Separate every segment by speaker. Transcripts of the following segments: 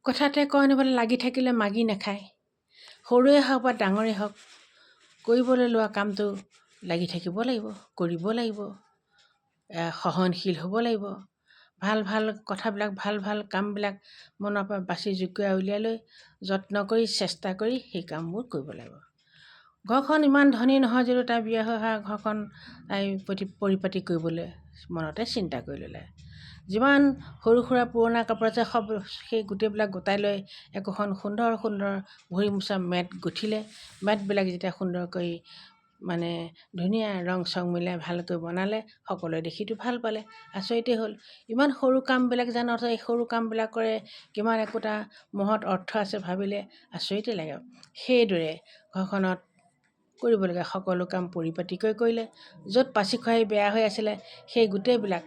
Speaker 1: কথাতে কয় নহ'লে লাগি থাকিলে মাগি নাখায়। সৰুৱে হওক বা ডাঙৰেই হওক, কৰিবলৈ লোৱা কামটো লাগি থাকিব লাগিব, কৰিব লাগিব, সহনশীল হ'ব লাগিব। ভাল ভাল কথাবিলাক, ভাল ভাল কামবিলাক মনৰ পৰা বাছি জুকিয়াই উলিয়াই লৈ যত্ন কৰি চেষ্টা কৰি সেই কামবোৰ কৰিব লাগিব। ঘৰখন ইমান ধনী নহয় যদিও তাই বিয়া হৈ অহা ঘৰখন তাই পৰিপাটি কৰিবলৈ মনতে চিন্তা কৰি ল'লে। যিমান সৰু সুৰা পুৰণা কাপোৰ আছে সব সেই গোটেইবিলাক গোটাই লৈ একোখন সুন্দৰ সুন্দৰ ভৰি মোচা মেট গুঠিলে। মেটবিলাক যেতিয়া সুন্দৰকৈ মানে ধুনীয়া ৰং চং মিলাই ভালকৈ বনালে, সকলোৱে দেখিতো ভাল পালে, আচৰিতেই হ'ল। ইমান সৰু কামবিলাক জানো এই সৰু কামবিলাকৰে কিমান একোটা মহৎ অৰ্থ আছে ভাবিলে আচৰিতেই লাগে। সেইদৰে ঘৰখনত কৰিবলগীয়া সকলো কাম পৰিপাটিকৈ কৰিলে। য'ত পাচি খৰাহি বেয়া হৈ আছিলে সেই গোটেইবিলাক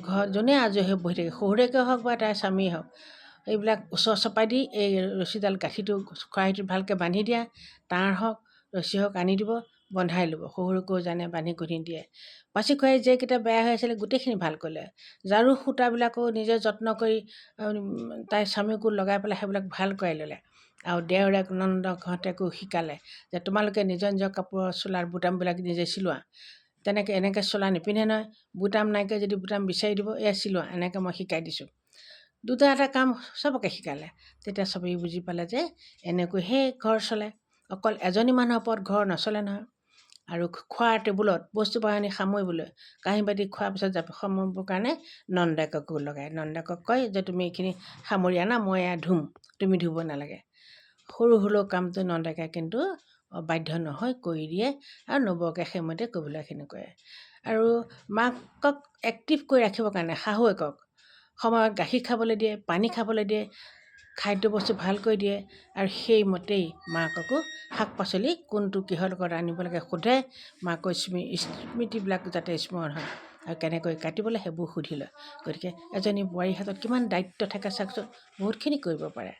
Speaker 1: ঘৰত যোনে আজৰি হৈ বহি থাকে, শহুৰেকে হওক বা তাইৰ স্বামীয়ে হওক, এইবিলাক ওচৰ চপাই দি এই ৰছীডাল গাঁঠিটো খৰাহিটোত ভালকৈ বান্ধি দিয়া, তাঁৰ হওক ৰছী হওক আনি দিব, বন্ধাই ল'ব। শহুৰকেও জানে বান্ধি গুঠি দিয়ে। পাচি খৰাহি যেইকেইটা বেয়া হৈ আছিলে গোটেইখিনি ভাল কৰিলে। ঝাৰু সূতাবিলাকো নিজে যত্ন কৰি তাইৰ স্বামীকো লগাই পেলাই সেইবিলাক ভাল কৰাই ল'লে। আৰু দেওৰাক নন্দহঁতকো শিকালে যে তোমালোকে নিজৰ নিজৰ কাপোৰৰ চোলাৰ বুটামবিলাক নিজে চিলোৱা। এনেকৈ চোলা নিপিন্ধে নহয়, বুটাম নাইকিয়া যদি বুটাম বিচাৰি দিব, এয়া চিলোৱা, এনেকৈ মই শিকাই দিছোঁ। দুটা এটা কাম চবকে শিকালে। তেতিয়া চবেই বুজি পালে যে এনেকৈহে ঘৰ চলে। অকল এজনী মানুহৰ ওপৰত ঘৰ নচলে নহয়। আৰু খোৱাৰ টেবুলত বস্তু বাহিনী সামৰিবলৈ কাঁহী বাতি খোৱাৰ পিছত সামৰিবৰ কাৰণে নন্দাককো লগায়। নন্দাকক কয় যে তুমি এইখিনি সামৰি আনা, মই এয়া ধুম, তুমি ধুব নালাগে। সৰু হ'লেও কামটো নন্দাকে কিন্তু বাধ্য নহয় কৰি দিয়ে, আৰু নবৌকে সেইমতে কৰিবলৈখিনি কৰে। আৰু মাকক এক্টিভ কৰি ৰাখিবৰ কাৰণে শাহুৱেকক সময়ত গাখীৰ খাবলৈ দিয়ে, পানী খাবলৈ দিয়ে, খাদ্য বস্তু ভালকৈ দিয়ে। আৰু সেইমতেই মাককো শাক পাচলি কোনটো কিহৰ লগত ৰান্ধিব লাগে সোধে। মাকৰ স্মৃতিবিলাক যাতে স্মৰণ হয় আৰু কেনেকৈ কাটিবলৈ সেইবোৰ সুধি লয়। গতিকে এজনী বোৱাৰীৰ হাতত কিমান দায়িত্ব থাকে চাওকচোন, বহুতখিনি কৰিব পাৰে।